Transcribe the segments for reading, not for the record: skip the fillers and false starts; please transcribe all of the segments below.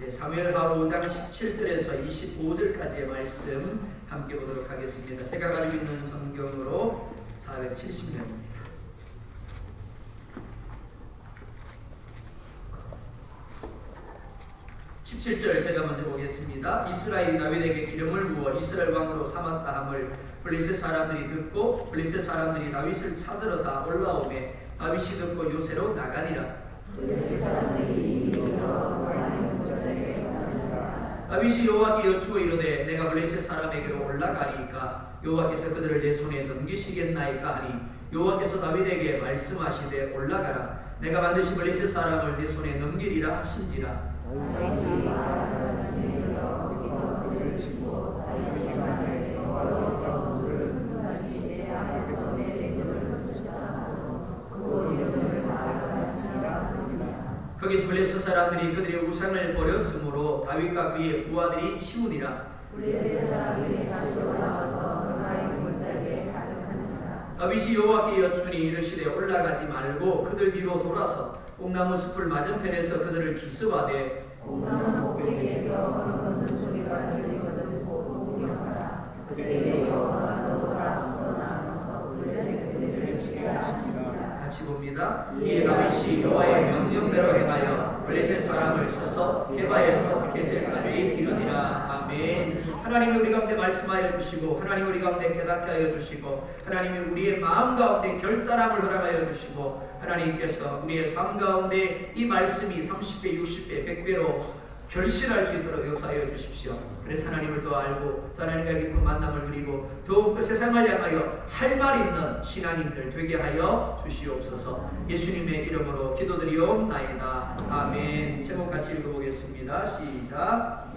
사무엘하 5장 17절에서 25절까지의 말씀 함께 보도록 하겠습니다. 제가 가지고 있는 성경으로 470년입니다. 17절 제가 먼저 보겠습니다. 이스라엘이 다윗에게 기름을 부어 이스라엘 왕으로 삼았다 함을 블레셋 사람들이 듣고 블레셋 사람들이 다윗을 찾으러 다 올라오매 다윗이 듣고 요새로 나가니라. 다윗이 여호와께 여쭈어 이르되 내가 블레셋 사람에게로 올라가리이까 여호와께서 그들을 내 손에 넘기시겠나이까 하니 여호와께서 다윗에게 말씀하시되 올라가라 내가 반드시 블레셋 사람을 내 손에 넘기리라 하신지라. 거기서 블레셋 사람들이 그들의 우상을 버렸으므로 다윗과 그의 부하들이 치우니라. 블레셋 사람들이 다시 올라와서 얼마의 물자리에 가득한지라. 다윗이 여호와께 여쭈니 이르시되 올라가지 말고 그들 뒤로 돌아서 뽕나무 숲을 맞은편에서 그들을 기습하되 뽕나무 꼭대기에서 걸어오는 소리가 들리거든 보고 구경하라. 그때 여호와가 너보다 나아가서 블레셋 그들을 죽게 하시니라. 같이 봅니다. 이에 다윗이 여호와의 명령대로 행하여 블레셋 사람을 쳐서 게바에서 게셀까지 이르니라. 아멘. 하나님이 우리 가운데 말씀하여 주시고 하나님이 우리 가운데 깨닫게 하여 주시고 하나님이 우리의 마음 가운데 결단함을 허락하여 주시고 하나님께서 우리의 삶 가운데 이 말씀이 30배, 60배, 100배로 결실할 수 있도록 역사하여 주십시오. 그래서 하나님을 더 알고 또 하나님과 깊은 만남을 누리고 더욱더 세상을 향하여 할 말 있는 신앙인들 되게 하여 주시옵소서. 예수님의 이름으로 기도드리옵나이다. 아멘. 제목 같이 읽어보겠습니다. 시작.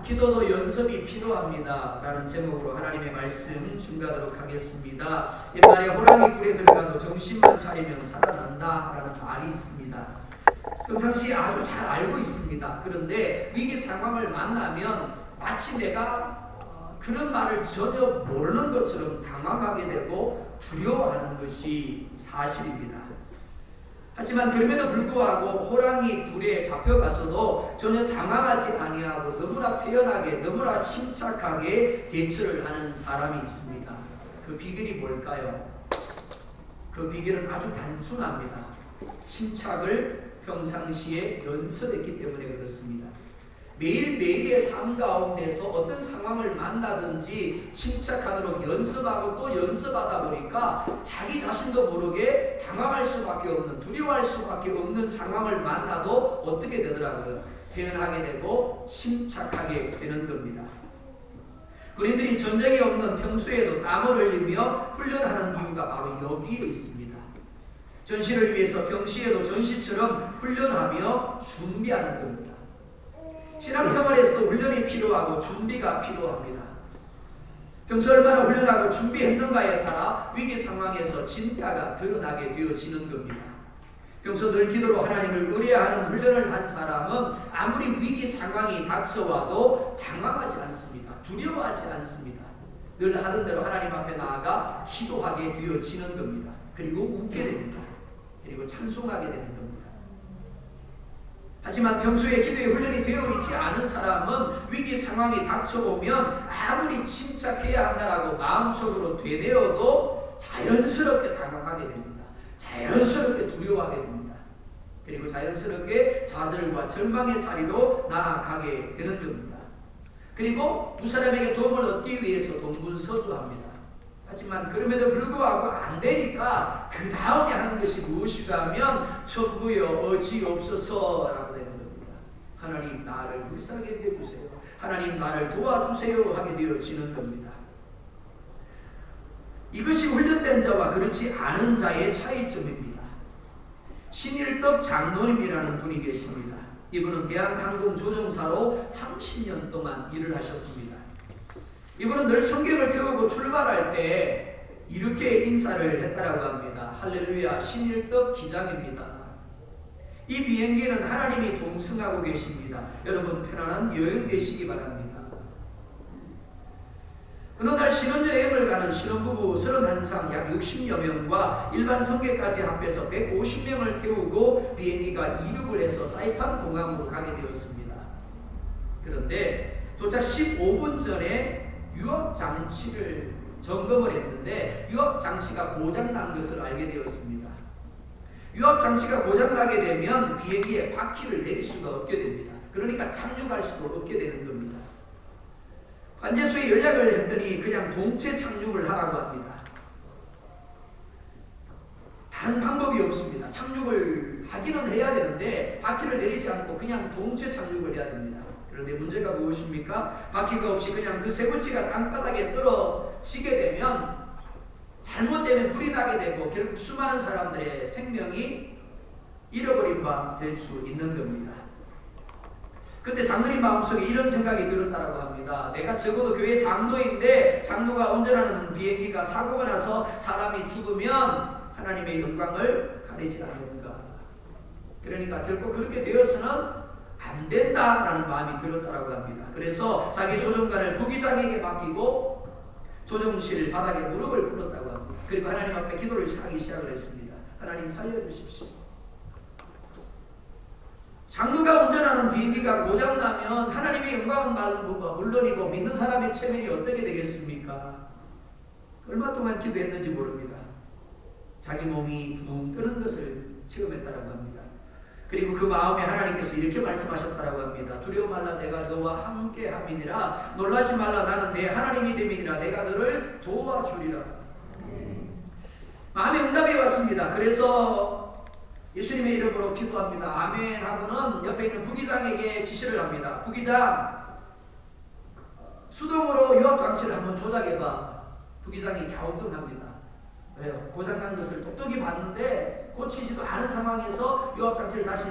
기도도 연습이 필요합니다. 라는 제목으로 하나님의 말씀 증가하도록 하겠습니다. 옛날에 호랑이 굴에 들어가도 정신만 차리면 살아난다 라는 말이 있습니다. 평상시에 아주 잘 알고 있습니다. 그런데 위기 상황을 만나면 마치 내가 그런 말을 전혀 모르는 것처럼 당황하게 되고 두려워하는 것이 사실입니다. 하지만 그럼에도 불구하고 호랑이 굴에 잡혀가서도 전혀 당황하지 아니하고 너무나 태연하게 너무나 침착하게 대처를 하는 사람이 있습니다. 그 비결이 뭘까요? 그 비결은 아주 단순합니다. 침착을 평상시에 연습했기 때문에 그렇습니다. 매일매일의 삶 가운데서 어떤 상황을 만나든지 침착하도록 연습하고 또 연습하다 보니까 자기 자신도 모르게 당황할 수밖에 없는, 두려워할 수밖에 없는 상황을 만나도 어떻게 되더라고요? 태연하게 되고 침착하게 되는 겁니다. 군인들이 전쟁이 없는 평소에도 땀을 흘리며 훈련하는 이유가 바로 여기에 있습니다. 전시를 위해서 평시에도 전시처럼 훈련하며 준비하는 겁니다. 신앙생활에서도 훈련이 필요하고 준비가 필요합니다. 평소 얼마나 훈련하고 준비했는가에 따라 위기 상황에서 진가가 드러나게 되어지는 겁니다. 평소 늘 기도로 하나님을 의뢰하는 훈련을 한 사람은 아무리 위기 상황이 닥쳐와도 당황하지 않습니다. 두려워하지 않습니다. 늘 하던 대로 하나님 앞에 나아가 기도하게 되어지는 겁니다. 그리고 웃게 됩니다. 그리고 찬송하게 되는 겁니다. 하지만 평소에 기도의 훈련이 되어 있지 않은 사람은 위기 상황이 닥쳐오면 아무리 침착해야 한다라고 마음속으로 되뇌어도 자연스럽게 당황하게 됩니다. 자연스럽게 두려워하게 됩니다. 그리고 자연스럽게 좌절과 절망의 자리로 나아가게 되는 겁니다. 그리고 두 사람에게 도움을 얻기 위해서 동분서주합니다. 하지만 그럼에도 불구하고 안 되니까 그 다음에 하는 것이 무엇이가 하면 천부여 어지옵소서라고 되는 겁니다. 하나님 나를 불쌍히 여겨주세요. 하나님 나를 도와주세요 하게 되어지는 겁니다. 이것이 훈련된 자와 그렇지 않은 자의 차이점입니다. 신일덕 장로님이라는 분이 계십니다. 이분은 대한항공조종사로 30년 동안 일을 하셨습니다. 이분은 늘 성경을 배우고 출발할 때 이렇게 인사를 했다라고 합니다. 할렐루야, 신일덕 기장입니다. 이 비행기는 하나님이 동승하고 계십니다. 여러분 편안한 여행 되시기 바랍니다. 어느 날 신혼여행을 가는 신혼부부 31상 약 60여 명과 일반 성객까지 합해서 150명을 태우고 비행기가 이륙을 해서 사이판 공항으로 가게 되었습니다. 그런데 도착 15분 전에 유압장치를 점검을 했는데 유압장치가 고장난 것을 알게 되었습니다. 유압장치가 고장나게 되면 비행기에 바퀴를 내릴 수가 없게 됩니다. 그러니까 착륙할 수도 없게 되는 겁니다. 관제소에 연락을 했더니 그냥 동체 착륙을 하라고 합니다. 다른 방법이 없습니다. 착륙을 하기는 해야 되는데 바퀴를 내리지 않고 그냥 동체 착륙을 해야 됩니다. 그런데 문제가 무엇입니까? 바퀴가 없이 그냥 그 쇠붙이가 땅바닥에 떨어지게 되면 잘못되면 불이 나게 되고 결국 수많은 사람들의 생명이 잃어버린 바 될 수 있는 겁니다. 그때 장로님 마음속에 이런 생각이 들었다고 합니다. 내가 적어도 교회 장로인데 장로가 운전하는 비행기가 사고가 나서 사람이 죽으면 하나님의 영광을 가리지 않는가. 그러니까 결코 그렇게 되어서는 안 된다라는 마음이 들었다고 합니다. 그래서 자기 조종관을 부기장에게 맡기고 조종실 바닥에 무릎을 꿇었다고 합니다. 그리고 하나님 앞에 기도를 하기 시작을 했습니다. 하나님 살려주십시오. 장로가 운전하는 비행기가 고장나면 하나님의 영광은 물론이고 믿는 사람의 체면이 어떻게 되겠습니까? 얼마 동안 기도했는지 모릅니다. 자기 몸이 붕 뜨는 것을 체험했다고 합니다. 그리고 그 마음에 하나님께서 이렇게 말씀하셨다고 합니다. 두려워 말라 내가 너와 함께 함이니라. 놀라지 말라 나는 내 하나님이 됨이니라. 내가 너를 도와주리라. 마음의 응답이 왔습니다. 그래서 예수님의 이름으로 기도합니다. 아멘 하고는 옆에 있는 부기장에게 지시를 합니다. 부기장, 수동으로 유압장치를 한번 조작해봐. 부기장이 갸우뚱합니다. 왜요? 고장난 것을 똑똑히 봤는데 고치지도 않은 상황에서 유압장치를 다시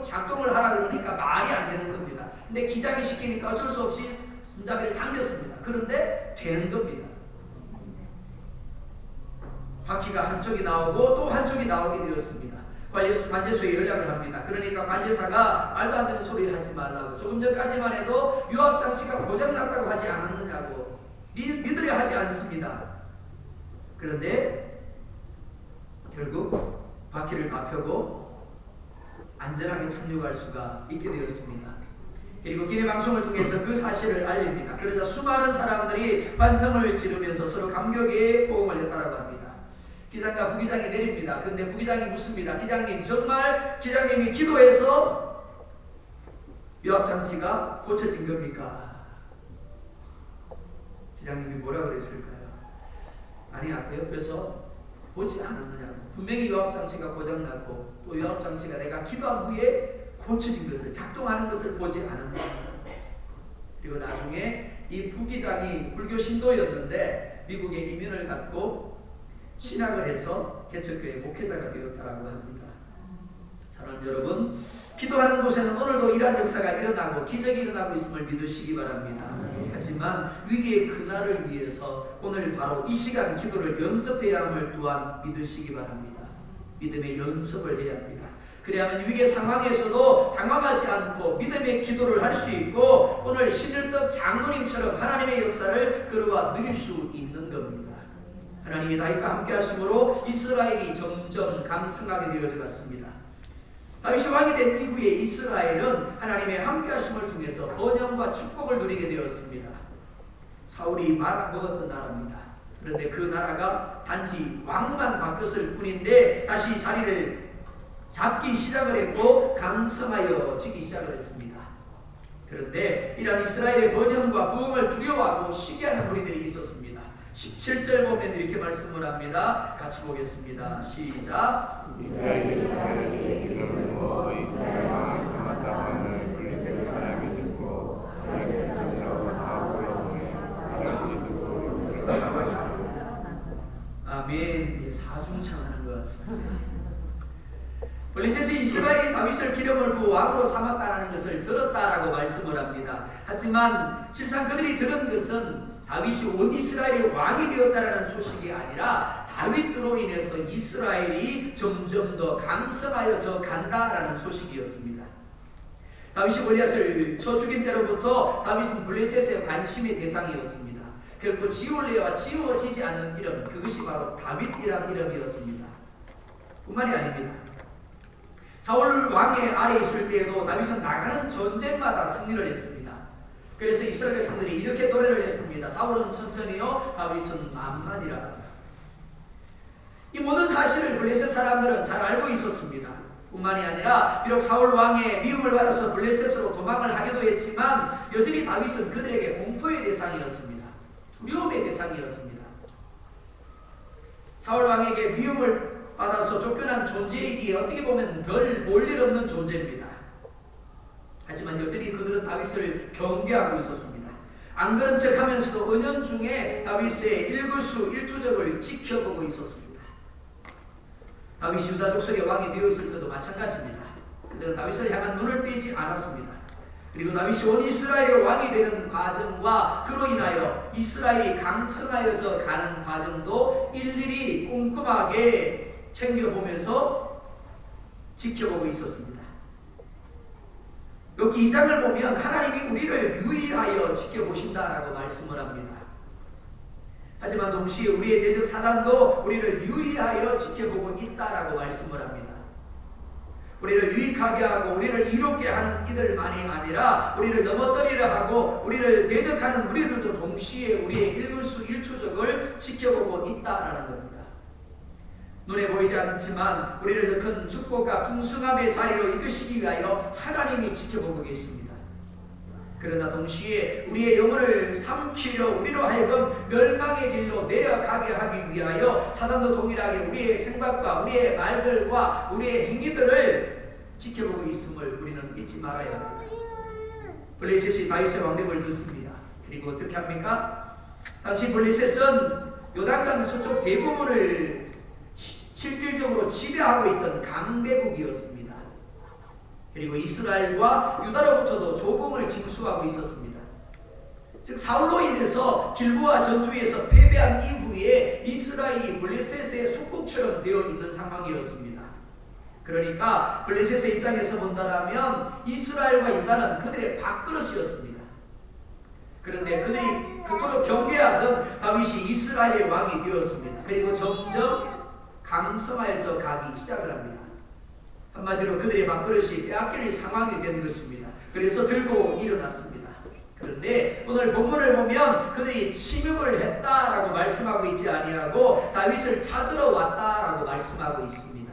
작동을 하라 그러니까 말이 안 되는 겁니다. 근데 기장이 시키니까 어쩔 수 없이 손잡이를 당겼습니다. 그런데 되는 겁니다. 바퀴가 한쪽이 나오고 또 한쪽이 나오게 되었습니다. 관제소에 연락을 합니다. 그러니까 관제사가 말도 안 되는 소리 하지 말라고. 조금 전까지만 해도 유압장치가 고장났다고 하지 않았느냐고. 믿으려 하지 않습니다. 그런데 결국 바퀴를 다 펴고 안전하게 착륙할 수가 있게 되었습니다. 그리고 기내 방송을 통해서 그 사실을 알립니다. 그러자 수많은 사람들이 환성을 지르면서 서로 감격의 호응을 했다고 합니다. 기장과 부기장이 내립니다. 그런데 부기장이 묻습니다. 기장님, 정말 기장님이 기도해서 유압장치가 고쳐진 겁니까? 기장님이 뭐라고 그랬을까요? 아니, 앞에 옆에서 보지 않았느냐고. 분명히 유압장치가 고장났고 또 유압장치가 내가 기도한 후에 고쳐진 것을, 작동하는 것을 보지 않았다. 그리고 나중에 이 부기장이 불교 신도였는데 미국에 이민을 갖고 신학을 해서 개척교회 목회자가 되었다고 합니다. 사랑하는 여러분, 기도하는 곳에는 오늘도 이러한 역사가 일어나고 기적이 일어나고 있음을 믿으시기 바랍니다. 하지만 위기의 그날을 위해서 오늘 바로 이 시간 기도를 연습해야 함을 또한 믿으시기 바랍니다. 믿음의 연습을 해야 합니다. 그래야만 위기의 상황에서도 당황하지 않고 믿음의 기도를 할 수 있고 오늘 신일덕 장로님처럼 하나님의 역사를 그러와 누릴 수 있는 겁니다. 하나님이 다윗과 함께 하심으로 이스라엘이 점점 강성하게 되어져 갔습니다. 다윗이 왕이 된 이후에 이스라엘은 하나님의 함께 하심을 통해서 번영과 축복을 누리게 되었습니다. 사울이 말아먹었던 나라입니다. 그런데 그 나라가 단지 왕만 바뀌었을 뿐인데 다시 자리를 잡기 시작을 했고 강성하여지기 시작을 했습니다. 그런데 이러한 이스라엘의 번영과 부흥을 두려워하고 시기하는 무리들이 있었습니다. 17절 보면 이렇게 말씀을 합니다. 같이 보겠습니다. 시작. 이스라엘이 하나님의 기름을 부어 이스라엘 왕을 삼았다고 하는 블레셋 사람이 듣고 블레셋 장로가 다윗을 통해 다윗이 듣고 용서를 받았다. 아멘. 사중창하는 것 같습니다. 블레셋이 이스라엘이 다윗을 기름을 부어 왕으로 삼았다는 것을 들었다라고 말씀을 합니다. 하지만 실상 그들이 들은 것은 다윗이 온 이스라엘의 왕이 되었다라는 소식이 아니라 다윗으로 인해서 이스라엘이 점점 더 강성하여져 간다라는 소식이었습니다. 다윗이 골리앗을 쳐 죽인 때로부터 다윗은 블레셋의 관심의 대상이었습니다. 결코 지울래와 지워지지 않는 이름, 그것이 바로 다윗이라는 이름이었습니다. 뿐만이 아닙니다. 사울 왕의 아래에 있을 때에도 다윗은 나가는 전쟁마다 승리를 했습니다. 그래서 이스라엘 백성들이 이렇게 노래를 했습니다. 사울은 천천히요, 다윗은 만만이라. 이 모든 사실을 블레셋 사람들은 잘 알고 있었습니다. 뿐만이 아니라 비록 사울 왕의 미움을 받아서 블레셋으로 도망을 하기도 했지만 여전히 다윗은 그들에게 공포의 대상이었습니다. 두려움의 대상이었습니다. 사울 왕에게 미움을 받아서 쫓겨난 존재이기에 어떻게 보면 별 볼 일 없는 존재입니다. 하지만 여전히 그들은 다윗을 경계하고 있었습니다. 안 그런 척 하면서도 은연중에 다윗의 일거수일투족을 지켜보고 있었습니다. 다윗이 유다 족속의 왕이 되었을 때도 마찬가지입니다. 그들은 다윗을 향한 눈을 떼지 않았습니다. 그리고 다윗이 온 이스라엘의 왕이 되는 과정과 그로 인하여 이스라엘이 강성하여서 가는 과정도 일일이 꼼꼼하게 챙겨보면서 지켜보고 있었습니다. 여기 2장을 보면 하나님이 우리를 유의하여 지켜보신다라고 말씀을 합니다. 하지만 동시에 우리의 대적 사단도 우리를 유의하여 지켜보고 있다라고 말씀을 합니다. 우리를 유익하게 하고 우리를 이롭게 하는 이들만이 아니라 우리를 넘어뜨리려 하고 우리를 대적하는 우리들도 동시에 우리의 일거수일투족을 지켜보고 있다라는 겁니다. 눈에 보이지 않지만 우리를 더 큰 축복과 풍성함의 자리로 이끄시기 위하여 하나님이 지켜보고 계십니다. 그러나 동시에 우리의 영혼을 삼키려 우리로 하여금 멸망의 길로 내려가게 하기 위하여 사단도 동일하게 우리의 생각과 우리의 말들과 우리의 행위들을 지켜보고 있음을 우리는 잊지 말아야 합니다. 블레셋이 다윗의 왕됨을 듣습니다. 그리고 어떻게 합니까? 당시 블레셋은 요단강 서쪽 대부분을 실질적으로 지배하고 있던 강대국이었습니다. 그리고 이스라엘과 유다로부터도 조공을 징수하고 있었습니다. 즉 사울로 인해서 길보아 전투에서 패배한 이후에 이스라엘이 블레셋의 속국처럼 되어 있는 상황이었습니다. 그러니까 블레셋의 입장에서 본다면 이스라엘과 유다는 그들의 밥그릇이었습니다. 그런데 그들이 그토록 경계하던 다윗이 이스라엘의 왕이 되었습니다. 그리고 점점 강성하여서 가기 시작을 합니다. 한마디로 그들의 밥그릇이 빼앗길 상황이 된 것입니다. 그래서 들고 일어났습니다. 그런데 오늘 본문을 보면 그들이 침입을 했다라고 말씀하고 있지 아니하고 다윗을 찾으러 왔다라고 말씀하고 있습니다.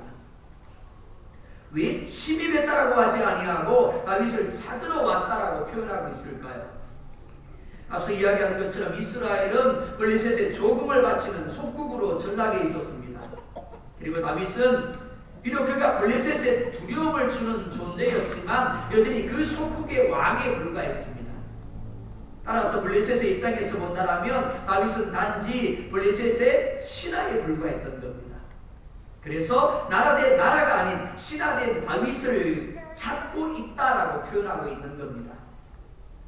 왜 침입했다라고 하지 아니하고 다윗을 찾으러 왔다라고 표현하고 있을까요? 앞서 이야기한 것처럼 이스라엘은 블레셋의 조공을 바치는 속국으로 전락해 있었습니다. 그리고 다윗은 비록 그가 블레셋에 두려움을 주는 존재였지만 여전히 그 속국의 왕에 불과했습니다. 따라서 블레셋의 입장에서 본다면 다윗은 단지 블레셋의 신하에 불과했던 겁니다. 그래서 나라가 아닌 신하된 다윗을 찾고 있다라고 표현하고 있는 겁니다.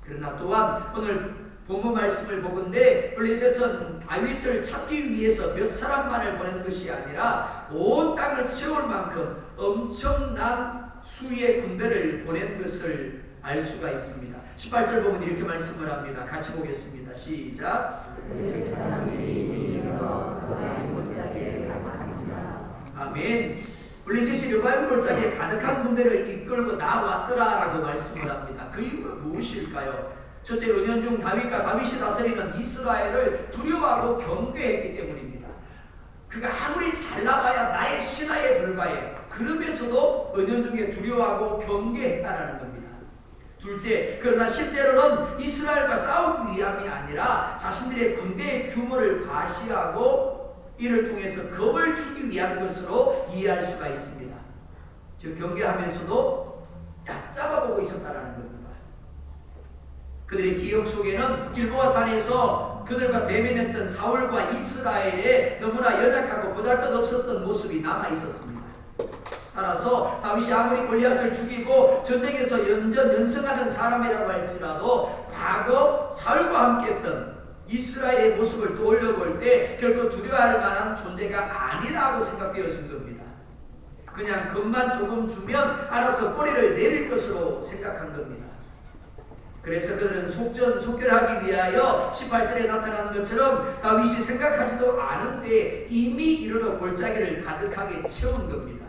그러나 또한 오늘 본문 말씀을 보건대 블레셋은 다윗을 찾기 위해서 몇 사람만을 보낸 것이 아니라 온 땅을 채울 만큼 엄청난 수의 군대를 보낸 것을 알 수가 있습니다. 18절 보면 이렇게 말씀을 합니다. 같이 보겠습니다. 시작. 아멘. 블레셋이 르바임 골짜기에 가득한 군대를 이끌고 나왔더라라고 말씀을 합니다. 그 이유는 무엇일까요? 첫째, 은연중 다윗이 다스리는 이스라엘을 두려워하고 경계했기 때문입니다. 그가 아무리 잘 나가야 나의 신하에 불과해. 그러면서도 은연중에 두려워하고 경계했다라는 겁니다. 둘째, 그러나 실제로는 이스라엘과 싸우기 위함이 아니라 자신들의 군대의 규모를 과시하고 이를 통해서 겁을 주기 위한 것으로 이해할 수가 있습니다. 즉 경계하면서도 얕잡아 보고 있었다라는 겁니다. 그들의 기억 속에는 길보아 산에서 그들과 대면했던 사울과 이스라엘의 너무나 연약하고 보잘것없었던 모습이 남아 있었습니다. 따라서 다윗이 아무리 골리앗을 죽이고 전쟁에서 연승하던 사람이라고 할지라도 과거 사울과 함께했던 이스라엘의 모습을 떠올려 볼 때 결코 두려워할 만한 존재가 아니라고 생각되어진 겁니다. 그냥 겁만 조금 주면 알아서 꼬리를 내릴 것으로 생각한 겁니다. 그래서 그들은 속전속결하기 위하여 18절에 나타나는 것처럼 다윗이 생각하지도 않은데 이미 이르러 골짜기를 가득하게 채운 겁니다.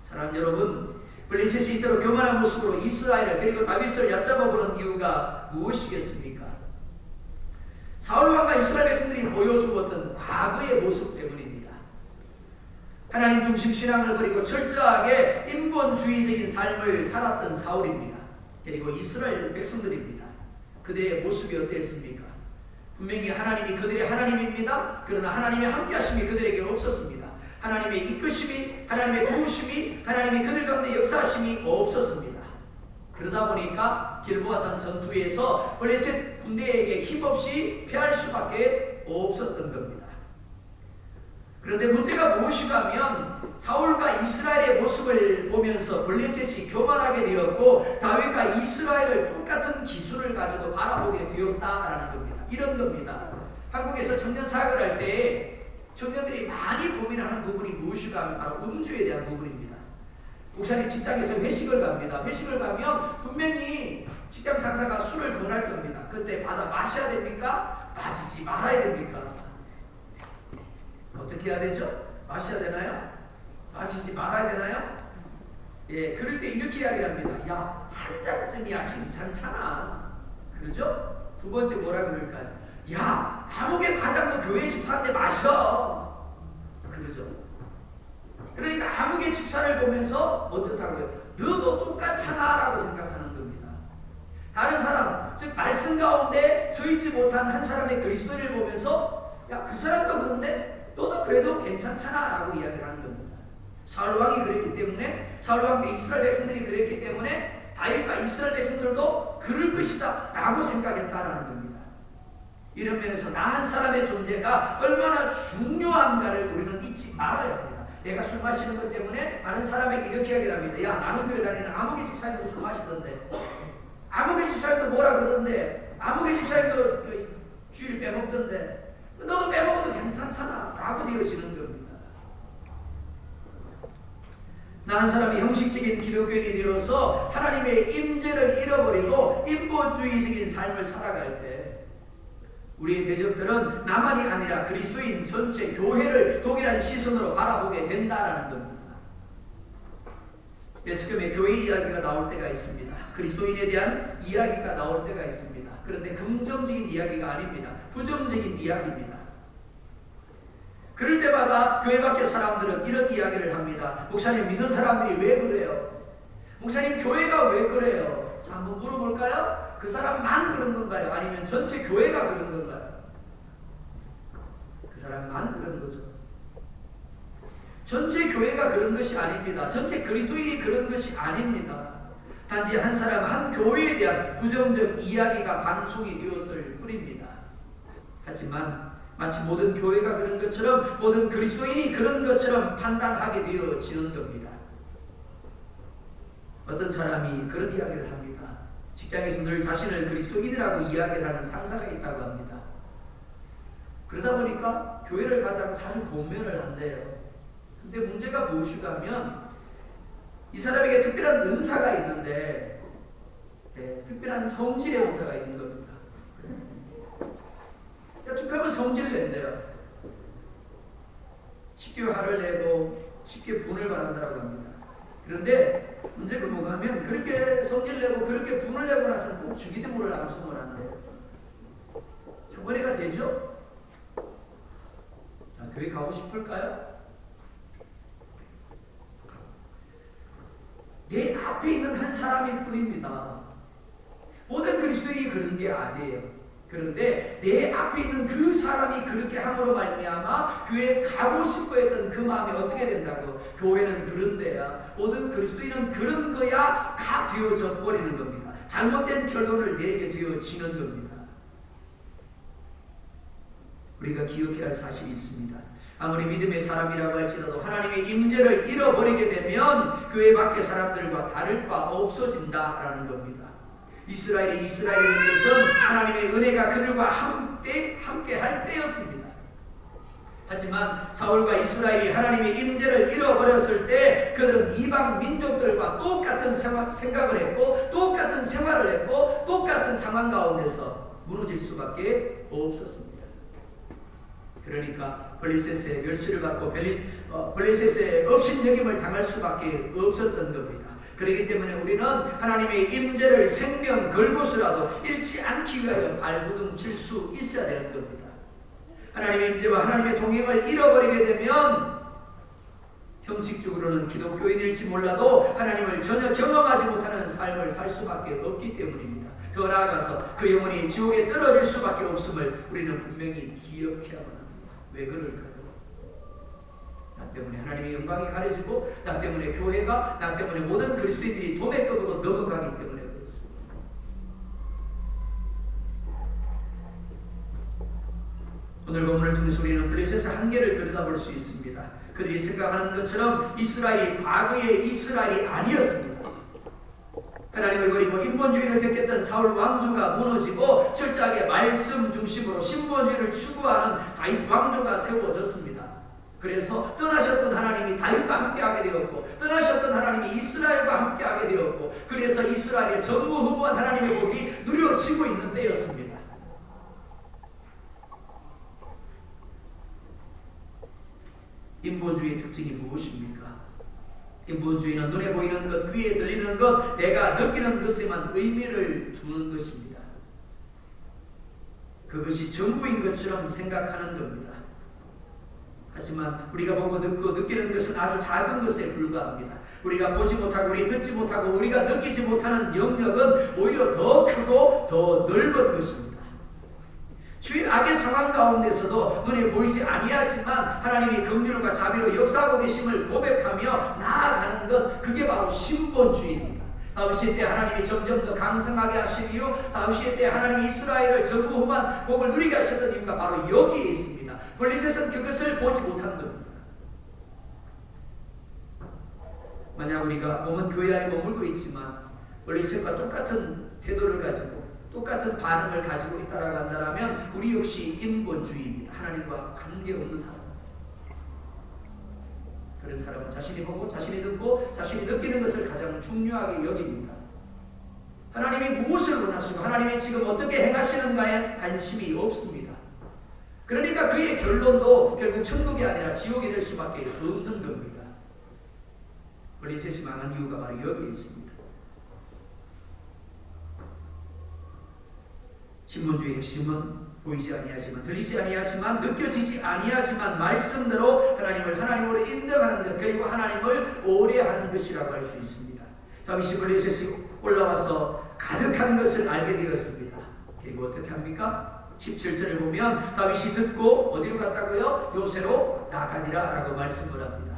사랑 여러분, 블레셋이 이토록 교만한 모습으로 이스라엘을 그리고 다윗을 얕잡아 보는 이유가 무엇이겠습니까? 사울왕과 이스라엘 백성들이 보여주었던 과거의 모습 때문입니다. 하나님 중심 신앙을 버리고 철저하게 인본주의적인 삶을 살았던 사울입니다. 그리고 이스라엘 백성들입니다. 그들의 모습이 어땠습니까? 분명히 하나님이 그들의 하나님입니다. 그러나 하나님의 함께하심이 그들에게 없었습니다. 하나님의 이끄심이, 하나님의 도우심이, 하나님이 그들 가운데 역사하심이 없었습니다. 그러다 보니까 길보아산 전투에서 블레셋 군대에게 힘없이 패할 수밖에 없었던 겁니다. 그런데 문제가 무엇인가 하면 사울과 이스라엘의 모습을 보면서 블레셋이 교만하게 되었고 다윗과 이스라엘을 똑같은 기술을 가지고 바라보게 되었다라는 겁니다. 이런 겁니다. 한국에서 청년 사역을 할 때 청년들이 많이 고민하는 부분이 무엇인가 하면 바로 음주에 대한 부분입니다. 목사님 직장에서 회식을 갑니다. 회식을 가면 분명히 직장 상사가 술을 권할 겁니다. 그때 받아 마셔야 됩니까? 마시지 말아야 됩니까? 어떻게 해야 되죠? 마셔야 되나요? 마시지 말아야 되나요? 예, 그럴 때 이렇게 이야기를 합니다. 야, 한 잔쯤이야 괜찮잖아. 그러죠? 두 번째 뭐라 그럴까요? 야, 아무개 과장도 교회 집사한테 마셔. 그러죠? 그러니까 아무개 집사를 보면서 어떻다고요? 너도 똑같잖아 라고 생각하는 겁니다. 다른 사람, 즉 말씀 가운데 서있지 못한 한 사람의 그리스도인을 보면서 야, 그 사람도 그런데 너도 그래도 괜찮잖아 라고 이야기를 하는 겁니다. 사울왕이 그랬기 때문에, 사울왕과 이스라엘 백성들이 그랬기 때문에 다윗과 이스라엘 백성들도 그럴 것이다 라고 생각했다라는 겁니다. 이런 면에서 나 한 사람의 존재가 얼마나 중요한가를 우리는 잊지 말아야 합니다. 내가 술 마시는 것 때문에 다른 사람에게 이렇게 이야기를 합니다. 야, 나는 교회 다니는 아무개 집사님도 술 마시던데, 아무개 집사님도 뭐라 그러던데, 아무개 집사님도 주일 빼먹던데 너도 빼먹어도 괜찮잖아 라고 되어지는 겁니다. 나 한 사람이 형식적인 기독교인이 되어서 하나님의 임재를 잃어버리고 인본주의적인 삶을 살아갈 때 우리의 대적들은 나만이 아니라 그리스도인 전체 교회를 동일한 시선으로 바라보게 된다라는 겁니다. 예수님의 교회 이야기가 나올 때가 있습니다. 그리스도인에 대한 이야기가 나올 때가 있습니다. 그런데 긍정적인 이야기가 아닙니다. 부정적인 이야기입니다. 그럴 때마다 교회 밖의 사람들은 이런 이야기를 합니다. 목사님, 믿는 사람들이 왜 그래요? 목사님, 교회가 왜 그래요? 자, 한번 물어볼까요? 그 사람만 그런 건가요? 아니면 전체 교회가 그런 건가요? 그 사람만 그런 거죠. 전체 교회가 그런 것이 아닙니다. 전체 그리스도인이 그런 것이 아닙니다. 단지 한 사람, 한 교회에 대한 부정적 이야기가 방송이 되었을 뿐입니다. 하지만 마치 모든 교회가 그런 것처럼, 모든 그리스도인이 그런 것처럼 판단하게 되어지는 겁니다. 어떤 사람이 그런 이야기를 합니다. 직장에서 늘 자신을 그리스도인이라고 이야기를 하는 상사가 있다고 합니다. 그러다 보니까 교회를 가자고 자주 공면을 한대요. 근데 문제가 무엇인가 하면 이 사람에게 특별한 은사가 있는데, 특별한 성질의 은사가 있는 겁니다. 툭 하면 성질을 낸대요. 쉽게 화를 내고 쉽게 분을 발한다고 합니다. 그런데 문제가 뭐가 하면 그렇게 성질을 내고 그렇게 분을 내고 나서는 꼭 주기도문을 암송을 한대요. 저번에가 되죠? 자, 교회 가고 싶을까요? 내 앞에 있는 한 사람일 뿐입니다. 모든 그리스도인이 그런 게 아니에요. 그런데 내 앞에 있는 그 사람이 그렇게 함으로 말미암아 교회에 가고 싶어 했던 그 마음이 어떻게 된다고? 교회는 그런 데야, 모든 그리스도인은 그런 거야 가 되어져 버리는 겁니다. 잘못된 결론을 내리게 되어지는 겁니다. 우리가 기억해야 할 사실이 있습니다. 아무리 믿음의 사람이라고 할지라도 하나님의 임재를 잃어버리게 되면 교회 밖의 사람들과 다를 바 없어진다라는 겁니다. 이스라엘의 것은 하나님의 은혜가 그들과 함께 할 때였습니다. 하지만 사울과 이스라엘이 하나님의 임재를 잃어버렸을 때 그들은 이방 민족들과 똑같은 생각을 했고 똑같은 생활을 했고 똑같은 상황 가운데서 무너질 수밖에 없었습니다. 그러니까 블레셋의 멸시를 받고 블레셋의 업신여김을 당할 수밖에 없었던 겁니다. 그렇기 때문에 우리는 하나님의 임재를 생명 걸고서라도 잃지 않기 위하여 발부둥 칠 수 있어야 되는 겁니다. 하나님의 임재와 하나님의 동행을 잃어버리게 되면 형식적으로는 기독교인일지 몰라도 하나님을 전혀 경험하지 못하는 삶을 살 수밖에 없기 때문입니다. 더 나아가서 그 영혼이 지옥에 떨어질 수밖에 없음을 우리는 분명히 기억해야만 합니다. 왜 그럴까요? 나 때문에 하나님의 영광이 가려지고 나 때문에 교회가 나 때문에 모든 그리스도인들이 도매급으로 넘어가기 때문에 그렇습니다. 오늘 본문을 통해서 우리는 블레셋의 한계를 들여다볼 수 있습니다. 그들이 생각하는 것처럼 이스라엘이 과거의 이스라엘이 아니었습니다. 하나님을 버리고 인본주의를 택했던 사울 왕조가 무너지고 철저하게 말씀 중심으로 신본주의를 추구하는 다윗 왕조가 세워졌습니다. 그래서 떠나셨던 하나님이 다윗과 함께하게 되었고 떠나셨던 하나님이 이스라엘과 함께하게 되었고 그래서 이스라엘의 전무후무한 하나님의 복이 누려지고 있는 때였습니다. 인본주의의 특징이 무엇입니까? 인본주의는 눈에 보이는 것, 귀에 들리는 것, 내가 느끼는 것에만 의미를 두는 것입니다. 그것이 전부인 것처럼 생각하는 겁니다. 하지만 우리가 보고 듣고 느끼는 것은 아주 작은 것에 불과합니다. 우리가 보지 못하고 우리 듣지 못하고 우리가 느끼지 못하는 영역은 오히려 더 크고 더 넓은 것입니다. 주인 악의 상황 가운데서도 눈에 보이지 아니하지만 하나님이 긍휼과 자비로 역사하고 계심을 고백하며 나아가는 것, 그게 바로 신본주의입니다. 다윗의 때 하나님이 점점 더 강성하게 하신 이유, 다윗의 때 하나님이 이스라엘을 전무후무한 복을 누리게 하셨던 이유가 바로 여기에 있습니다. 블레셋은 그것을 보지 못한 겁니다. 만약 우리가 몸은 교회 안에 머물고 있지만 블레셋과 똑같은 태도를 가지고 똑같은 반응을 가지고 있다라고 한다면 우리 역시 인본주의입니다. 하나님과 관계없는 사람. 그런 사람은 자신이 보고 자신이 듣고 자신이 느끼는 것을 가장 중요하게 여깁니다. 하나님이 무엇을 원하시고 하나님이 지금 어떻게 행하시는가에 관심이 없습니다. 그러니까 그의 결론도 결국 천국이 아니라 지옥이 될 수밖에 없는 겁니다. 블레셋이 망한 이유가 바로 여기에 있습니다. 신본주의의 핵심은 보이지 아니하지만 들리지 아니하지만 느껴지지 아니하지만 말씀대로 하나님을 하나님으로 인정하는 것, 그리고 하나님을 오래하는 것이라고 할 수 있습니다. 다윗이 블레셋이 올라와서 가득한 것을 알게 되었습니다. 그리고 어떻게 합니까? 17절을 보면 다윗이 듣고 어디로 갔다고요? 요새로 나가니라 라고 말씀을 합니다.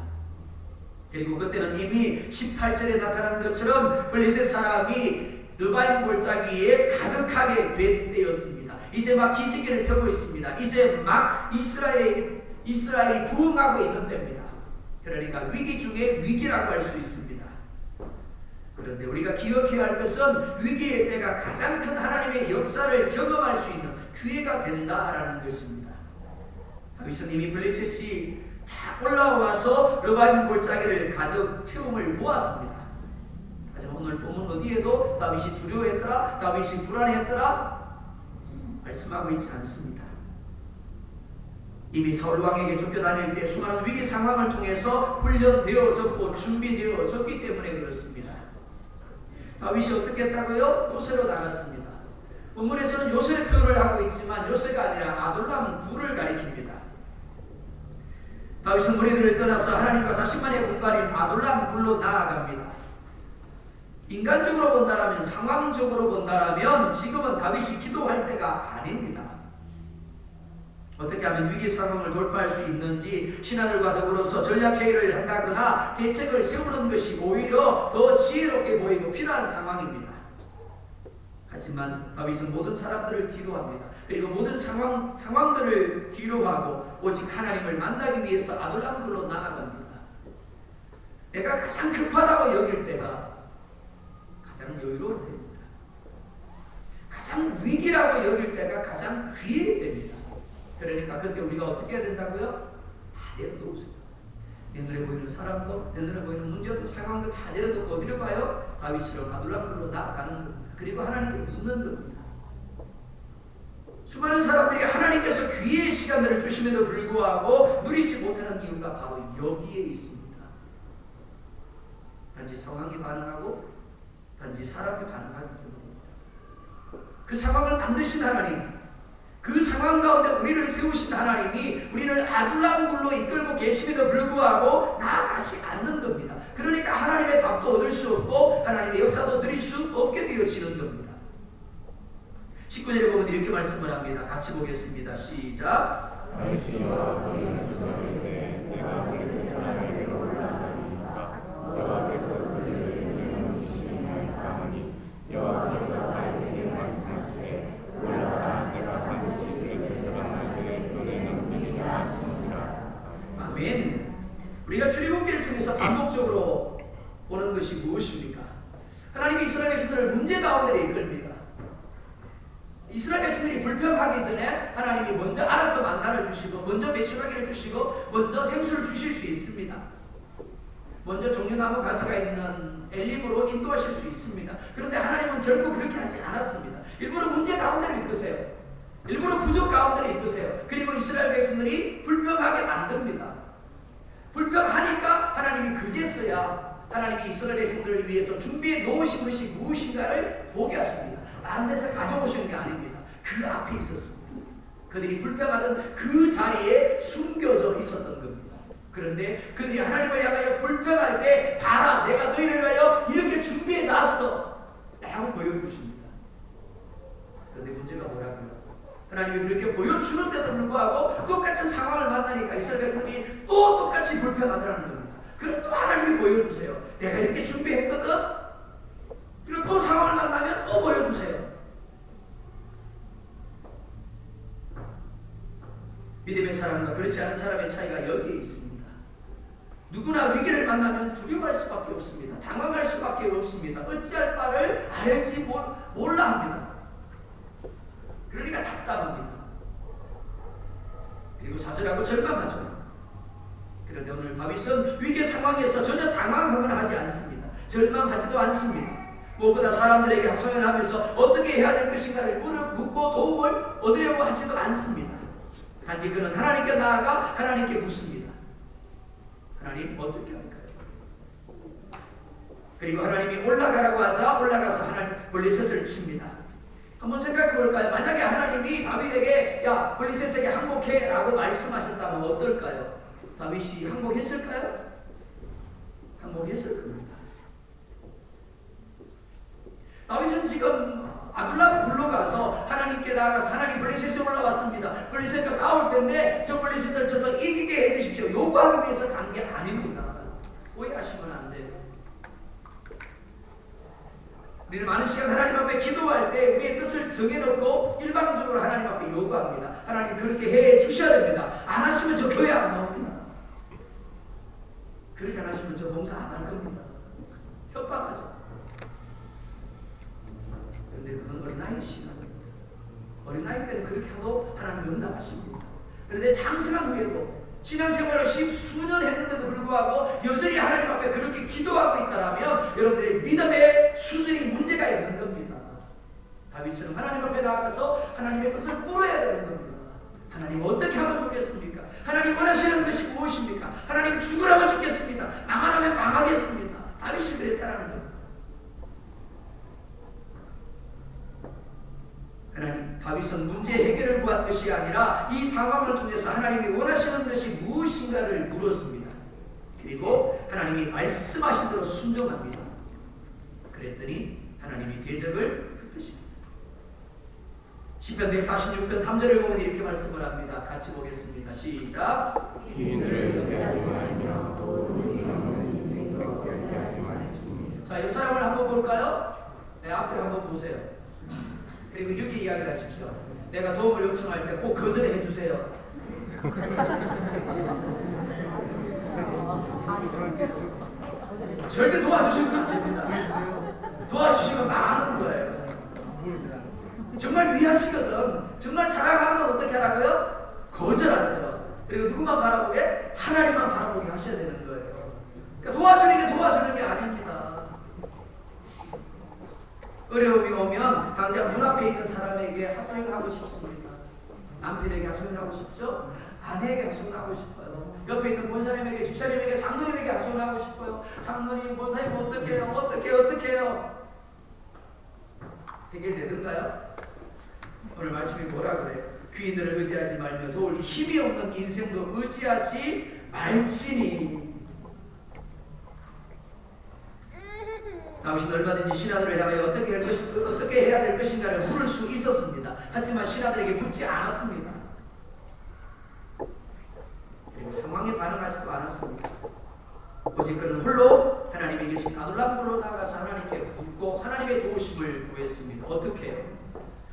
그리고 그때는 이미 18절에 나타난 것처럼 블레셋 사람이 르바임 골짜기에 가득하게 된 때였습니다. 이제 막 기지개를 펴고 있습니다. 이제 막 이스라엘이 부흥하고 있는 때입니다. 그러니까 위기 중에 위기라고 할 수 있습니다. 그런데 우리가 기억해야 할 것은 위기의 때가 가장 큰 하나님의 역사를 경험할 수 있는 기회가 된다라는 것입니다. 다윗은 이미 블레셋이 다 올라와서 르바임 골짜기를 가득 채움을 보았습니다. 하지만 오늘 보면 어디에도 다윗이 두려워했더라, 다윗이 불안해했더라 말씀하고 있지 않습니다. 이미 사울 왕에게 쫓겨다닐 때 수많은 위기 상황을 통해서 훈련되어졌고 준비되어졌기 때문에 그렇습니다. 다윗이 어떻게 했다고요? 요새로 나갔습니다. 본문에서는 요새 표현을 하고 있지만 요새가 아니라 아둘람 굴을 가리킵니다. 다윗은 무리들을 떠나서 하나님과 자신만의 공간인 아둘람 굴로 나아갑니다. 인간적으로 본다라면, 상황적으로 본다라면 지금은 다윗이 기도할 때가 아닙니다. 어떻게 하면 위기 상황을 돌파할 수 있는지 신하들과 더불어서 전략회의를 한다거나 대책을 세우는 것이 오히려 더 지혜롭게 보이고 필요한 상황입니다. 하지만 다윗은 모든 사람들을 뒤로합니다. 그리고 모든 상황들을 뒤로하고 오직 하나님을 만나기 위해서 아둘람굴로 나아갑니다. 내가 가장 급하다고 여길 때가 가장 여유로울 때입니다. 가장 위기라고 여길 때가 가장 귀해일 때입니다. 그러니까 그때 우리가 어떻게 해야 된다고요? 내려놓으세요. 내 눈에 보이는 사람도, 내 눈에 보이는 문제도, 상황도 다 내려놓고 어디로 가요? 다윗처럼 아둘람굴로 나아가는 겁니다. 그리고 하나님께 묻는 겁니다. 수많은 사람들이 하나님께서 귀의 시간들을 주심에도 불구하고 누리지 못하는 이유가 바로 여기에 있습니다. 단지 상황이 반응하고 단지 사람이 반응하기 때문입니다. 그 상황을 만드신 하나님, 그 상황 가운데 우리를 세우신 하나님이 우리를 아둘람굴로 이끌고 계심에도 불구하고 나아가지 않는 겁니다. 그러니까 하나님의 답도 얻을 수 없고 하나님의 역사도 누릴 수 없게 되어지는 겁니다. 19절에 보면 이렇게 말씀을 합니다. 같이 보겠습니다. 시작. 당신과 너희는 주장하되 내가 블레셋 사람에게로 올라가니까 여호와께서 그들을 생명을 주시나이까 하니 여호와께서 다윗에게 말씀하시되 올라가라 내가 반드시 블레셋 사람들의 손에 넘기리라 하시니라. 아멘. 우리가 출애굽기를 통해서 반복적으로 보는 것이 무엇입니까? 하나님이 이스라엘 백성들을 문제 가운데 이끌입니다. 이스라엘 백성들이 불평하기 전에 하나님이 먼저 알아서 만나를 주시고 먼저 메추라기를 주시고 먼저 생수를 주실 수 있습니다. 먼저 종려나무 가지가 있는 엘림으로 인도하실 수 있습니다. 그런데 하나님은 결코 그렇게 하지 않았습니다. 일부러 문제 가운데를 이끄세요. 일부러 부족 가운데를 이끄세요. 그리고 이스라엘 백성들이 불평하게 만듭니다. 불평하니까 하나님이 그제서야 하나님이 이스라엘 백성들을 위해서 준비해 놓으신 것이 무엇인가를 보게 하십니다. 다른 데서 가져오시는 게 아닙니다. 그 앞에 있었습니다. 그들이 불평하던 그 자리에 숨겨져 있었던 겁니다. 그런데 그들이 하나님을 향하여 불평할 때 봐라 내가 너희를 위하여 이렇게 준비해 놨어 라고 보여주십니다. 그런데 문제가 뭐라고요? 하나님이 그렇게 보여주는데도 불구하고 똑같은 상황을 만나니까 이스라엘 백성들이 또 똑같이 불평하더라는 겁니다. 그럼 또 하나님이 보여주세요. 내가 이렇게 준비했거든. 그리고 또 상황을 만나면 또 보여주세요. 믿음의 사람과 그렇지 않은 사람의 차이가 여기에 있습니다. 누구나 위기를 만나면 두려워할 수밖에 없습니다. 당황할 수밖에 없습니다. 어찌할 바를 알지 몰라 합니다. 그러니까 답답합니다. 그리고 좌절하고 절망하죠. 그런데 오늘 다윗은 위기 상황에서 전혀 당황하거나 하지 않습니다. 절망하지도 않습니다. 무엇보다 사람들에게 하소연하면서 어떻게 해야 될 것인가를 묻고 도움을 얻으려고 하지도 않습니다. 단지 그는 하나님께 나아가 하나님께 묻습니다. 하나님 어떻게 할까요? 그리고 하나님이 올라가라고 하자 올라가서 하나님 블레셋을 칩니다. 한번 생각해 볼까요? 만약에 하나님이 다윗에게 야 블레셋에게 항복해 라고 말씀하셨다면 어떨까요? 다윗이 항복했을까요? 항복했을 겁니다. 다윗은 지금 아둘람 굴러가서 하나님께 나아가서 하나님 블레셋에 올라왔습니다. 블레셋과 싸울 텐데 저 블레셋을 쳐서 이기게 해주십시오. 요구하기 위해서 간 게 아닙니다. 오해하시면 안 돼요. 우리는 많은 시간 하나님 앞에 기도할 때 우리의 뜻을 정해놓고 일방적으로 하나님 앞에 요구합니다. 하나님 그렇게 해 주셔야 됩니다. 안 하시면 저 교회 안 나옵니다. 그렇게 안 하시면 저 봉사 안 할 겁니다. 협박하죠. 그런데 그건 어린아이 시간입니다. 어린아이 때는 그렇게 하고 하나님 응답하십니다. 그런데 장성한 후에도 신앙생활을 십수년 했는데도 불구하고 여전히 하나님 앞에 그렇게 기도하고 있다면 여러분들의 믿음의 수준이 문제가 있는 겁니다. 다윗처럼 하나님 앞에 나가서 하나님의 뜻을 물어야 되는 겁니다. 하나님 어떻게 하면 좋겠습니까? 하나님 원하시는 것이 무엇입니까? 하나님 죽으라면 죽겠습니다. 나만 하면 망하겠습니다. 다윗이 그랬다라는 겁니다. 하나님, 다윗은 문제 해결을 구한 것이 아니라 이 상황을 통해서 하나님이 원하시는 것이 무엇인가를 물었습니다. 그리고 하나님이 말씀하신 대로 순종합니다. 그랬더니 하나님이 대적을 흩으십니다. 시편 146편 3절을 보면 이렇게 말씀을 합니다. 같이 보겠습니다. 시작. 기인을 의지하지 말며 또 의인은 인생도 의지하지 말지니. 자, 이 사람을 한번 볼까요? 네, 앞을 한번 보세요. 그리고 이렇게 이야기를 하십시오. 내가 도움을 요청할 때 꼭 거절해 해주세요. 절대 도와주시면 안 됩니다. 도와주시면 망하는 거예요. 정말 위하시거든. 정말 사랑하거든 어떻게 하라고요? 거절하세요. 그리고 누구만 바라보게? 하나님만 바라보게 하셔야 되는 거예요. 그러니까 도와주는 게 아닙니다. 어려움이 오면 당장 눈앞에 있는 사람에게 하소연을 하고 싶습니다. 남편에게 하소연을 하고 싶죠? 아내에게 하소연을 하고 싶어요. 옆에 있는 권사님에게, 집사님에게, 장로님에게 하소연을 하고 싶어요. 장로님, 권사님 어떻게 해요? 어떻게 해요? 해결되던가요? 오늘 말씀이 뭐라 그래요? 귀인들을 의지하지 말며 도울 힘이 없는 인생도 의지하지 말지니. 다윗은 얼마든지 신하들을 향하여 어떻게 해야 될 것인가를 물을 수 있었습니다. 하지만 신하들에게 묻지 않았습니다. 그리고 상황에 반응하지도 않았습니다. 오직 그는 홀로 하나님이 계신 아둘람으로 나아가서 하나님께 묻고 하나님의 도우심을 구했습니다. 어떻게 해요?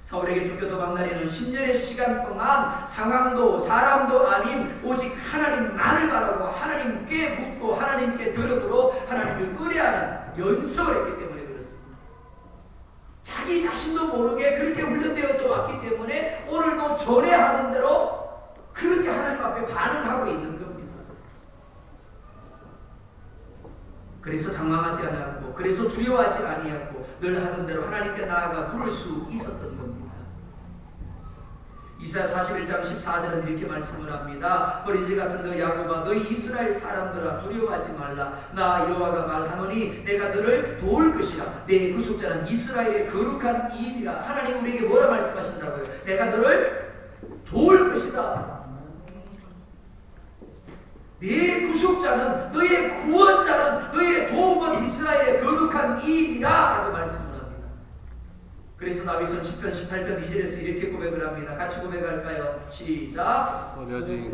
사울에게 쫓겨 도망다니는 10년의 시간 동안 상황도 사람도 아닌 오직 하나님만을 바라고 하나님께 묻고 하나님께 들으므로 하나님을 의뢰하는 연습을 했기 때문에 그렇습니다. 자기 자신도 모르게 그렇게 훈련되어져 왔기 때문에 오늘도 전해야 하는 대로 그렇게 하나님 앞에 반응하고 있는 겁니다. 그래서 당황하지 않았고 그래서 두려워하지 아니했고 늘 하던 대로 하나님께 나아가 부를 수 있었던 겁니다. 이사야 41장 14절은 이렇게 말씀을 합니다. 버리지 같은 너 야곱아 너희 이스라엘 사람들아 두려워하지 말라. 나 여호와가 말하노니 내가 너를 도울 것이라. 내 구속자는 이스라엘의 거룩한 이인이라. 하나님 우리에게 뭐라 말씀하신다고요? 내가 너를 도울 것이다. 네 구속자는 너의 구원자는 너의 도움은 이스라엘의 거룩한 이인이라 라고 말씀을 합니다. 그래서 다윗은 시편 18편 2절에서 이렇게 고백을 합니다. 같이 고백할까요? 시작. 버려진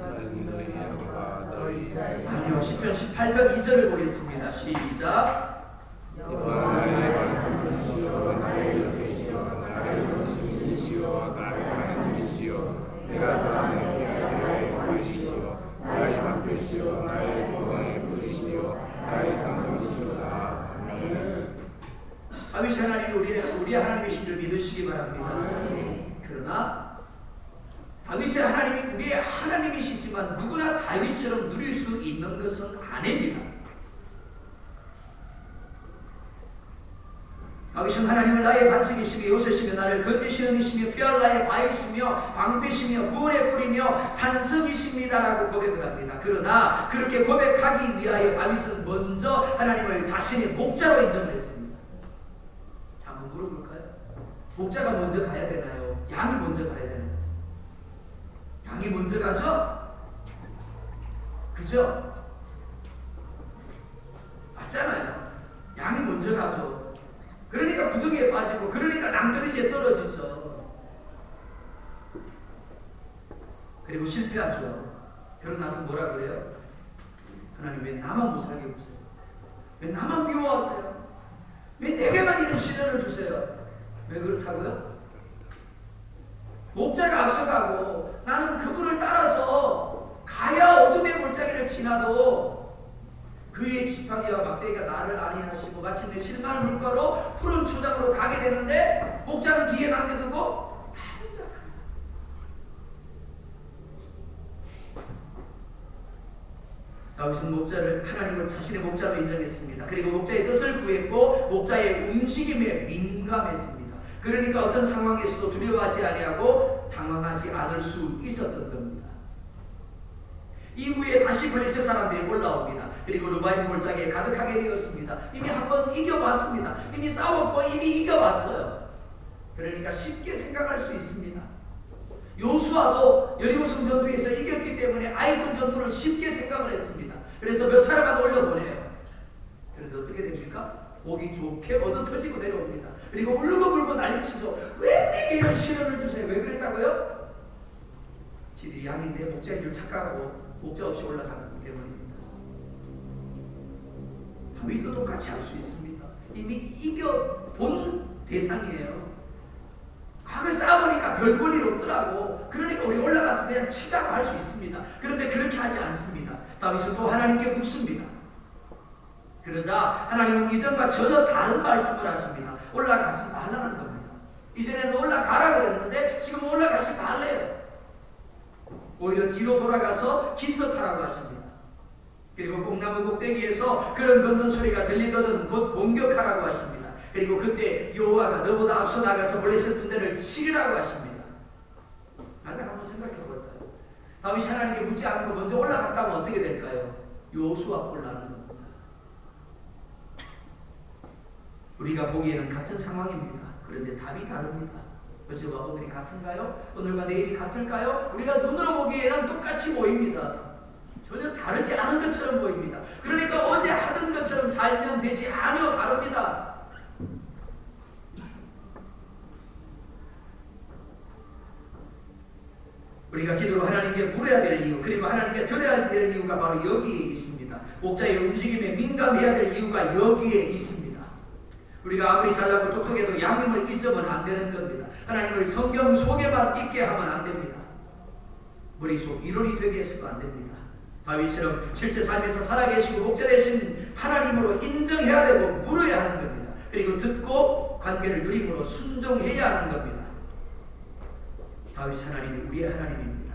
너희 여호와 너희 이스라엘 아니요, 시편 18편 2절을 보겠습니다. 시작. 여호와 나의 반석이시오 나의 요새시오 나의 용신이시오 나의 하나님이시오 내가 너를 위하여 나의 구이시오 나의 방패시오 나의 구원의 부이시오 나의 상속이시오다. 아멘. 다윗이 하나님이 우리 하나님이신 줄 믿으시기 바랍니다. 그러나 다윗이 하나님이 우리의 하나님이시지만 누구나 다윗처럼 누릴 수 있는 것은 아닙니다. 다윗은 하나님을 나의 반석이시며 요새시며 나를 건지시는 이시며 피할 나의 바위시며 방패시며 구원의 뿌리며 산성이십니다라고 고백을 합니다. 그러나 그렇게 고백하기 위하여 다윗은 먼저 하나님을 자신의 목자로 인정을 했습니다. 자, 한번 물어볼까요? 목자가 먼저 가야 되나요? 양이 먼저 가야 되나요? 양이 먼저 가죠? 그죠? 맞잖아요. 양이 먼저 가죠. 그러니까 구덩이에 빠지고 그러니까 남들이지에 떨어지죠. 그리고 실패하죠. 그러고 나서 뭐라 그래요? 하나님 왜 나만 못 살게 해주세요? 왜 나만 미워하세요? 왜 내게만 이런 시련을 주세요? 왜 그렇다고요? 목자가 앞서가고 나는 그분을 따라서 가야 어둠의 골짜기를 지나도 그의 지팡이와 막대기가 나를 안위하시고 마침내 실만한 물가로 푸른 초장으로 가게 되는데 목자는 뒤에 남겨두고 다 혼자 가요. 다윗은 목자를 하나님을 자신의 목자로 인정했습니다. 그리고 목자의 뜻을 구했고 목자의 움직임에 민감했습니다. 그러니까 어떤 상황에서도 두려워하지 아니하고 당황하지 않을 수 있었던 겁니다. 이후에 다시 블레셋 사람들이 올라옵니다. 그리고 르바임 골짜기에 가득하게 되었습니다. 이미 한번 이겨봤습니다. 이미 싸웠고 이미 이겨봤어요. 그러니까 쉽게 생각할 수 있습니다. 요수아도 여리고성 전투에서 이겼기 때문에 아이성 전투를 쉽게 생각을 했습니다. 그래서 몇 사람만 올려보내요. 그런데 어떻게 됩니까? 보기 좋게 얻어터지고 내려옵니다. 그리고 울고불고 난리치죠. 왜 우리에게 이런 시련을 주세요? 왜 그랬다고요? 지들이 양인데 목자인 줄 착각하고 목자 없이 올라가기 때문입니다. 다윗도 똑같이 할 수 있습니다. 이미 이겨본 대상이에요. 과거에 싸우니까 별 볼 일 없더라고. 그러니까 우리 올라가서 그냥 치자고 할 수 있습니다. 그런데 그렇게 하지 않습니다. 다윗은 또 하나님께 묻습니다. 그러자 하나님은 이전과 전혀 다른 말씀을 하십니다. 올라가지 말라는 겁니다. 이전에는 올라가라 그랬는데 지금 올라가지 말래요. 오히려 뒤로 돌아가서 기습하라고 하십니다. 그리고 뽕나무 꼭대기에서 그런 걷는 소리가 들리거든 곧 공격하라고 하십니다. 그리고 그때 여호와가 너보다 앞서 나가서 블레셋 군대를 치리라고 하십니다. 만약 한번 생각해 볼까요? 다윗이 하나님께 묻지 않고 먼저 올라갔다면 어떻게 될까요? 여호수아 꼴나는 겁니다. 우리가 보기에는 같은 상황입니다. 그런데 답이 다릅니다. 어제와 오늘이 같은가요? 오늘과 내일이 같을까요? 우리가 눈으로 보기에는 똑같이 보입니다. 전혀 다르지 않은 것처럼 보입니다. 그러니까 어제 하던 것처럼 살면 되지 아니요 다릅니다. 우리가 기도로 하나님께 물어야 될 이유, 그리고 하나님께 드려야 될 이유가 바로 여기에 있습니다. 목자의 움직임에 민감해야 될 이유가 여기에 있습니다. 우리가 아무리 잘나고 똑똑해도 양심을 잊으면 안 되는 겁니다. 하나님을 성경 속에만 있게 하면 안 됩니다. 머릿속 이론이 되게 해서도 안 됩니다. 다윗처럼 실제 삶에서 살아계시고 목자 되신 하나님으로 인정해야 되고 물어야 하는 겁니다. 그리고 듣고 관계를 누림으로 순종해야 하는 겁니다. 다윗 하나님이 우리의 하나님입니다.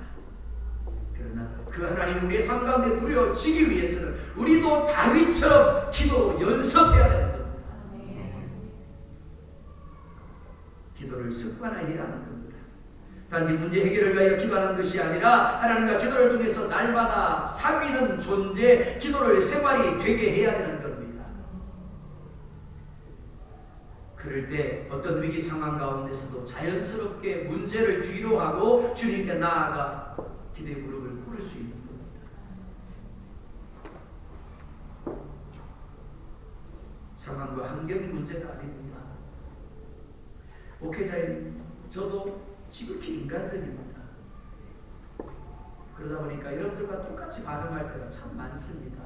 그러나 그 하나님이 우리의 삶 가운데 누려지기 위해서는 우리도 다윗처럼 기도로 연습해야 되는 겁니다. 기도를 습관화해야 하는 겁니다. 단지 문제 해결을 위하여 기도하는 것이 아니라 하나님과 기도를 통해서 날마다 사귀는 존재, 기도를 생활이 되게 해야 되는 겁니다. 그럴 때 어떤 위기 상황 가운데서도 자연스럽게 문제를 뒤로 하고 주님께 나아가 기도의 무릎을 꿇을 수 있는 겁니다. 상황과 환경이 문제가 아닙니다. 목회자인 저도 지극히 인간적입니다. 그러다 보니까 여러분들과 똑같이 반응할 때가 참 많습니다.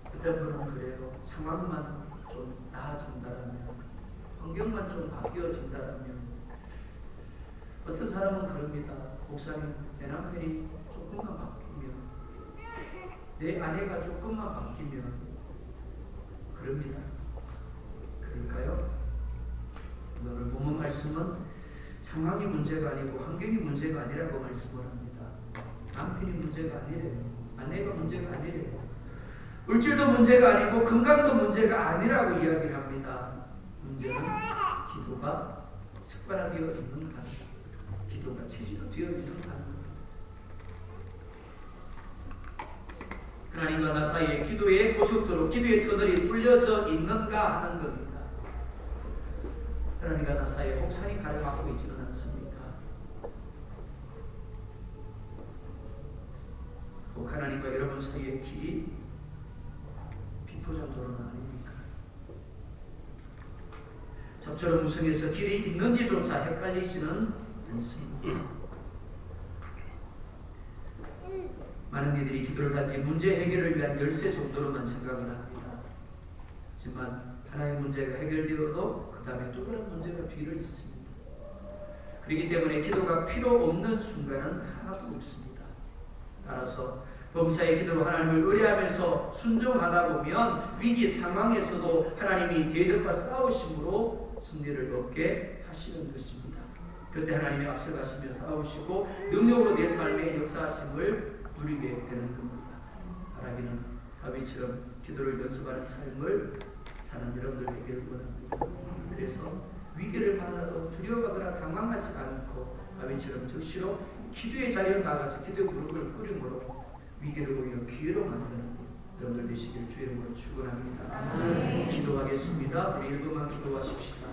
어떤 분은 그래요. 상황만 좀 나아진다라면, 환경만 좀 바뀌어진다라면, 어떤 사람은 그럽니다. 목사님, 내 남편이 조금만 바뀌면, 내 아내가 조금만 바뀌면, 그럽니다. 그럴까요? 오늘 본문 말씀은 상황이 문제가 아니고 환경이 문제가 아니라고 말씀을 합니다. 남편이 문제가 아니래요. 아내가 문제가 아니래요. 물질도 문제가 아니고 건강도 문제가 아니라고 이야기를 합니다. 문제는 기도가 습관화되어 있는가, 기도가 체질화되어 있는가. 하나님과 나 사이에 기도의 고속도로, 기도의 터널이 뚫려져 있는가 하는 겁니다. 하나님과 나 사이에 혹산이 가려막고 있지는 않습니까? 혹 하나님과 여러분 사이의 길이 비포장도로는 아닙니까? 잡초로 무성해서 길이 있는지조차 헷갈리지는 않습니다. 많은 이들이 기도를 단지 문제 해결을 위한 열쇠 정도로만 생각을 합니다. 하지만 하나의 문제가 해결되어도 그 다음에 또 그런 문제가 뒤를 잇습니다. 그렇기 때문에 기도가 필요 없는 순간은 하나도 없습니다. 따라서 범사의 기도로 하나님을 의뢰하면서 순종하다 보면 위기 상황에서도 하나님이 대적과 싸우심으로 승리를 얻게 하시는 것입니다. 그때 하나님이 앞서가시며 싸우시고 능력으로 내 삶의 역사하심을 누리게 되는 겁니다. 바라기는 다윗처럼 기도를 연습하는 삶을 사는 여러분들 되기를 원합니다. 그래서 위기를 만나도 두려워하거나 당황하지 않고 다윗처럼 즉시로 기도의 자리에 나가서 기도의 무릎을 꿇음으로 위기를 오히려 기회로 만드는 여러분들 되시길 주의 이름으로 축원합니다. 기도하겠습니다. 우리 1분만 기도하십시다.